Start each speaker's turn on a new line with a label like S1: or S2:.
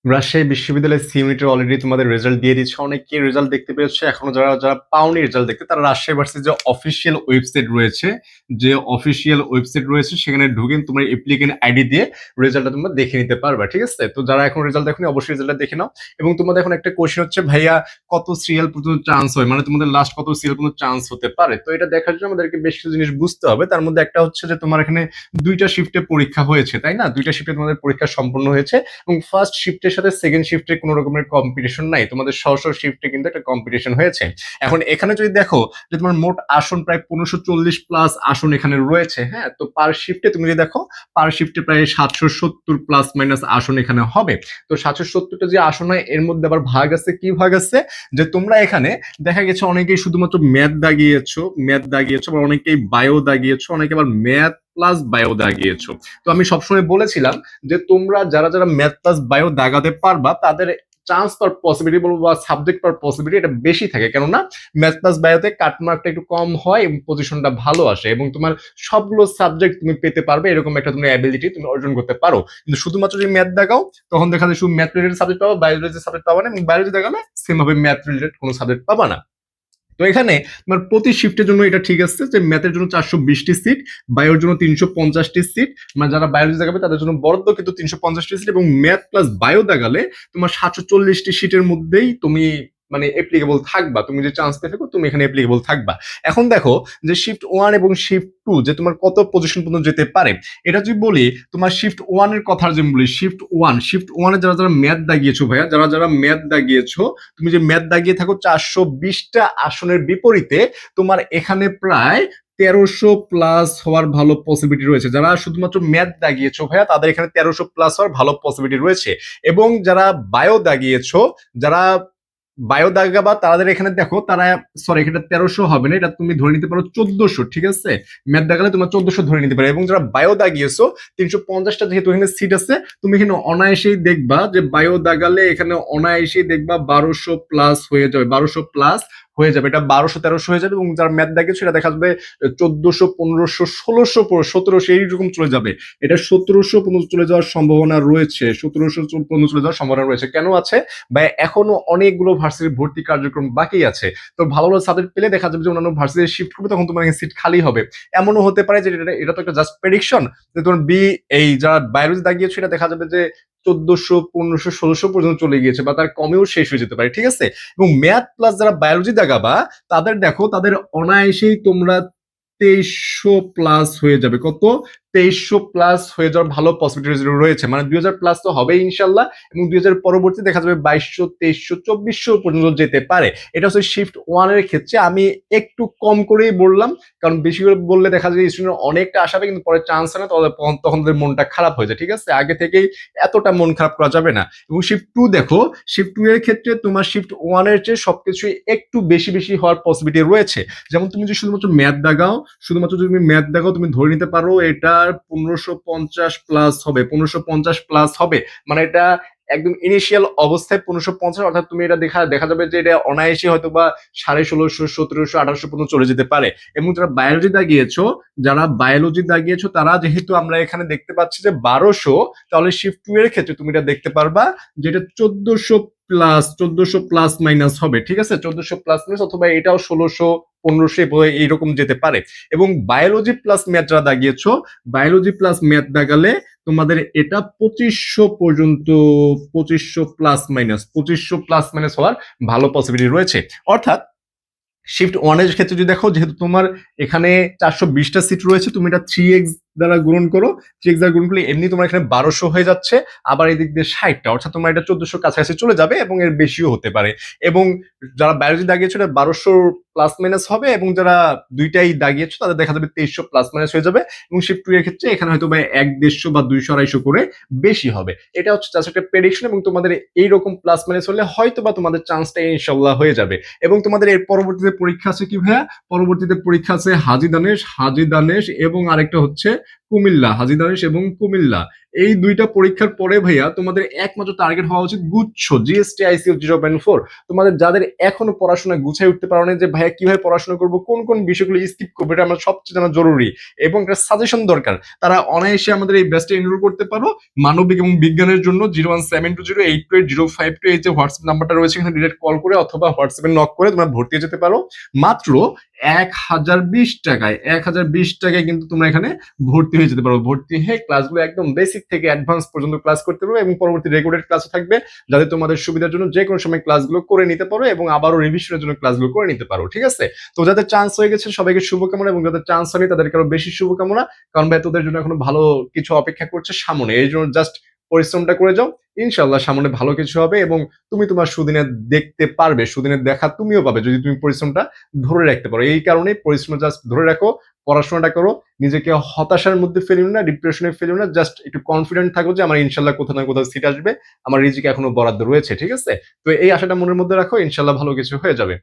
S1: রাজশাহী বিশ্ববিদ্যালয়ের সি ইউনিটের অলরেডি তোমাদের রেজাল্ট দিয়ে দিচ্ছে, অনেকে রেজাল্ট দেখতে পেয়েছে, এখনো যারা যারা পাওনি রেজাল্ট দেখতে, তারা রাজশাহী ভার্সিটির যে অফিসিয়াল ওয়েবসাইট রয়েছে, সেখানে ঢুকে তোমার অ্যাপ্লিকেন্ট আইডি দিয়ে রেজাল্টটা তোমরা দেখে নিতে পারবা। ঠিক আছে, তো যারা এখন রেজাল্ট দেখোনি অবশ্যই রেজাল্টটা দেখে নাও। এবং তোমাদের এখন একটা কোশ্চেন হচ্ছে, ভাইয়া কত সিরিয়াল পর্যন্ত চান্স হয়, মানে তোমাদের লাস্ট কত সিরিয়াল পর্যন্ত চান্স হতে পারে। তো এটা দেখার জন্য আমাদেরকে বেশ কিছু জিনিস বুঝতে হবে। তার মধ্যে একটা হচ্ছে যে তোমার এখানে দুইটা শিফটে পরীক্ষা হয়েছে, তাই না? দুইটা শিফটে তোমাদের পরীক্ষা সম্পন্ন হয়েছে এবং ফার্স্ট শিফটের সাথে সেকেন্ড শিফটে কোনো রকমের কম্পিটিশন নাই, তোমাদের সরাসরি শিফটে কিন্তু একটা কম্পিটিশন হয়েছে। এখন এখানে যদি দেখো যে তোমার মোট আসন প্রায় 1540 প্লাস আসন এখানে রয়েছে, হ্যাঁ, তো পার শিফটে তুমি যদি দেখো, পার শিফটে প্রায় 770 প্লাস মাইনাস আসন এখানে হবে। তো 770টা যে আসন হয়, এর মধ্যে আবার ভাগ আছে, কি ভাগ আছে, যে তোমরা এখানে দেখা গেছে অনেকেই শুধুমাত্র ম্যাথ দাগিয়েছো, বা অনেকেই বায়ো দাগিয়েছো, অনেকে আবার ম্যাথ প্লাস বায়ো দাগিয়েছো। তো আমি সবসময় বলেছিলাম যে তোমরা যারা যারা ম্যাথ প্লাস বায়ো দাগাতে পারবা, তাদের চান্স পাওয়ার পসিবিলিটি বলবো বা সাবজেক্ট পাওয়ার পসিবিলিটি এটা বেশি থাকে, কেননা ম্যাথ প্লাস বায়োতে কাটমার্কটা একটু কম হয় এবং পজিশনটা ভালো আসে, এবং তোমার সবগুলো সাবজেক্ট তুমি পেতে পারবে, এরকম একটা তুমি অ্যাবিলিটি তুমি অর্জন করতে পারো। কিন্তু শুধুমাত্র যদি ম্যাথ দেখাও, তখন দেখা যায় শুধু ম্যাথ রিলেটেড সাবজেক্ট পাবা, বায়োলজি সাবজেক্ট পাবা না, এবং বায়োলজি দেখালে সেম ভাবে ম্যাথ রিলেটেড কোনো সাবজেক্ট পাবা না। তো এখানে তোমার প্রতি শিফটের জন্য এটা ঠিক আছে যে ম্যাথের জন্য 420টি সিট, বায়োর জন্য 350টি সিট, মানে যারা বায়োলজি দেখাবে তাদের জন্য বরাদ্দ কিন্তু 350টি সিট, এবং ম্যাথ প্লাস বায়ো দেখালে তোমার 740টি সিটের মধ্যেই তুমি মানে এপ্লিকেবল থাকবা, তুমি যে চান্স পেয়ে থাকো তুমি এখানে এপ্লিকেবল থাকবা। এখন দেখো যে শিফট 1 এবং শিফট 2 যে তোমার কত পজিশন পর্যন্ত যেতে পারে, এটা যদি বলি, তোমার শিফট 1 এর কথা যদি বলি, শিফট 1 এ যারা যারা ম্যাথ দাগিয়েছো ভাইয়া, যারা যারা ম্যাথ দাগিয়েছো, তুমি যে ম্যাথ দাগিয়ে থাকো 420টা আসনের বিপরীতে তোমার এখানে প্রায় 1300 প্লাস হওয়ার ভালো পসিবিলিটি রয়েছে। যারা শুধুমাত্র ম্যাথ দাগিয়েছো ভাইয়া, তাদের এখানে 1300 প্লাস হওয়ার ভালো পসিবিলিটি রয়েছে। এবং যারা বায়ো দাগিয়েছো, যারা বায়ো দাগাবা, তাদের এখানে দেখো তারা, সরি এখানে 1300 হবে না, এটা তুমি ধরে নিতে পারো 1400। ঠিক আছে, ম্যাথ দাগালে তোমার 1400 ধরে নিতে পারো। এবং যারা বায়ো দাগিয়েছো, 350টা যেহেতু এখানে সিট আছে, তুমি এখানে অনায়াসেই দেখবা যে বায়ো দাগালে এখানে অনায়াসেই দেখবা 1200 প্লাস হয়ে যাবে, 1200 প্লাস হয়ে যাবে, এটা 1200 1300 হয়ে যাবে। এবং যারা ম্যাথ দাগিয়েছো এটা দেখা যাবে 1400 1500 1600 1700 এইরকম চলে যাবে। এটা 1700 পর্যন্ত চলে যাওয়ার সম্ভাবনা রয়েছে, 1700 পর্যন্ত চলে যাওয়ার সম্ভাবনা রয়েছে। কেন আছে? বা এখনো অনেকগুলো ভার্সিটির ভর্তি কার্যক্রম বাকি আছে। তো ভালো ভালো সাবজেক্ট পেলে দেখা যাবে যে অন্যান্য ভার্সিটি শিফট করবে, তখন তোমার সিট খালি হবে। এমনও হতে পারে যে এটা তো একটা জাস্ট প্রেডিকশন, যে তোমার এই যারা বায়োলজি দাগিয়েছে এটা দেখা যাবে যে 1400 1500 1600 পর্যন্ত চলে গিয়েছে, বা তার কমেও শেষ হয়ে যেতে পারে। ঠিক আছে, এবং ম্যাথ প্লাস যারা বায়োলজি দাগাবা, তাদের দেখো তাদের অনায়াসেই তোমরা 2300 প্লাস হয়ে যাবে। কত? 2300 প্লাস হয়ে যাওয়ার ভালো পসিবিলিটি রয়েছে, মানে 2000 প্লাস তো হবে ইনশাল্লাহ। এবং 2000 পরবর্তী দেখা যাবে 2200 2300 2400 পর্যন্ত যেতে পারে। এটা হচ্ছে শিফট 1 এর ক্ষেত্রে। আমি একটু কম করেই বললাম, কারণ বেশি করে বললে দেখা যায় স্টুডেন্ট অনেকটা আশা কিন্তু পরে চান্স হয় না, তখন তাদের মনটা খারাপ হয়ে যায়। ঠিক আছে, আগে থেকেই এতটা মন খারাপ করা যাবে না। এবং শিফট 2 দেখো, শিফট 2 এর ক্ষেত্রে তোমার শিফট 1 এর চেয়ে সবকিছুই একটু বেশি বেশি হওয়ার পসিবিলিটি রয়েছে। যেমন তুমি যদি শুধুমাত্র ম্যাথ দাগাও, তুমি ধরে নিতে পারো এটার 1550 প্লাস হবে, 1550 প্লাস হবে, মানে এটা একদম ইনিশিয়াল অবস্থায় 1550, অর্থাৎ তুমি এটা দেখা যাবে যে এটা অনায়াসে হয়তো বা 1650 1700 1800 পর্যন্ত চলে যেতে পারে। এবং যারা বায়োলজি দাগিয়েছো তারা, যেহেতু আমরা এখানে দেখতে পাচ্ছি যে 1200, তাহলে শিফট 2 এর ক্ষেত্রে তুমি এটা দেখতে পারবা যেটা 1400 প্লাস মাইনাস হবে। ঠিক আছে, 1400 প্লাস মাইনাস, অথবা এটাও 1600 1500 এইরকম যেতে পারে। এবং বায়োলজি প্লাস ম্যাথ দাগালে তোমাদের এটা 2500 পর্যন্ত, 2500 প্লাস মাইনাস হওয়ার ভালো পসিবিলিটি রয়েছে। অর্থাৎ শিফট 1 এর ক্ষেত্রে যদি দেখো, যেহেতু তোমার এখানে 420টা সিট রয়েছে, তুমি এটা 3x দ্বারা গুণন করো, 3x দ্বারা গুণন করলে এমনি তোমার এখানে 1200 হয়ে যাচ্ছে, আবার এদিক দিয়ে 60টা, অর্থাৎ তোমার এটা 1400 কাছাকাছি চলে যাবে, এবং এর বেশিও হতে পারে। এবং যারা বায়োলজি দাগিয়েছে এটা 1200 প্লাস মাইনাস হবে, এবং যারা দুইটাই দাগিয়েছে তাদের দেখা যাবে 2300 প্লাস মাইনাস হয়ে যাবে। এবং শিফট 2 এর ক্ষেত্রে এখানে হয়তো বা 150 বা 200 250 করে বেশি হবে। এটা হচ্ছে জাস্ট একটা প্রেডিকশন, এবং তোমাদের এইরকম প্লাস মাইনাস হলে হয়তো বা তোমাদের চান্সটা ইনশাল্লাহ হয়ে যাবে। এবং তোমাদের এর পরবর্তীতে পরীক্ষা আছে কি ভাইয়া? পরবর্তীতে পরীক্ষা আছে হাজি দানেশ, এবং আরেকটা হচ্ছে কুমিল্লা, হাজী দানেশ এবং কুমিল্লা। এই ২ টা পরীক্ষার পরে ভাইয়া তোমাদের একমাত্র টার্গেট হওয়া উচিত গুচ্ছ, জিএসটি আইসিএল 0.4। তোমাদের যাদের এখনো পড়াশোনা গুছায় উঠতে পারো না যে ভাইয়া কিভাবে পড়াশোনা করব, কোন বিষয়গুলো স্কিপ করবো, এটা আমার সবচেয়ে জানা জরুরি এবং একটা সাজেশন দরকার। তারা অনায়াসে আমাদের এই ব্যাচে এনরোল করতে পারো। মানবিক এবং বিজ্ঞানের জন্য 01720828052 এই যে হোয়াটসঅ্যাপ নাম্বারটা রয়েছে এখানে ডিরেক্ট কল করে অথবা হোয়াটসঅ্যাপে নক করে তোমরা ভর্তি হয়ে যেতে পারো। মাত্র 1020 টাকায় 1020 টাকায় কিন্তু তোমরা এখানে ভর্তি হয়ে যেতে পারো। ভর্তি হয়ে ক্লাসগুলো একদম বেসিক থেকে অ্যাডভান্স পর্যন্ত ক্লাস করতে পারো এবং পরবর্তী রেকর্ডেড ক্লাসও থাকবে, যাতে তোমাদের সুবিধার জন্য যে কোনো সময় ক্লাসগুলো করে নিতে পারো এবং আবারও রিভিশনের জন্য ক্লাসগুলো করে নিতে পারো। ঠিক আছে? তো যাদের চান্স হয়ে গেছে সবাইকে শুভকামনা এবং যাদের চান্স হয়নি তাদেরকে আরো বেশি শুভকামনা। কারণ ভাই তোদের জন্য এখনো ভালো কিছু অপেক্ষা করছে সামনে। এই জন্য জাস্ট পরিশ্রমটা করে যাও। ইনশাআল্লাহ সামনে ভালো কিছু হবে এবং তুমি তোমার সুদিনে দেখতে পারবে। সুদিনের দেখা তুমিও পাবে যদি তুমি পরিশ্রমটা ধরে রাখতে পারো। এই কারণে পরিশ্রম জাস্ট ধরে রাখো, পড়াশোনাটা করো, নিজেকে হতাশার মধ্যে ফেলিও না, ডিপ্রেশনে ফেলিও না। জাস্ট একটু কনফিডেন্ট থাকো যে আমার ইনশাআল্লাহ কোথাও না কোথাও সিট আসবে। আমার রিজিক এখনো বরাদ্দ রয়েছে। ঠিক আছে? তো এই আশাটা মনের মধ্যে রাখো। ইনশাআল্লাহ ভালো কিছু হয়ে যাবে।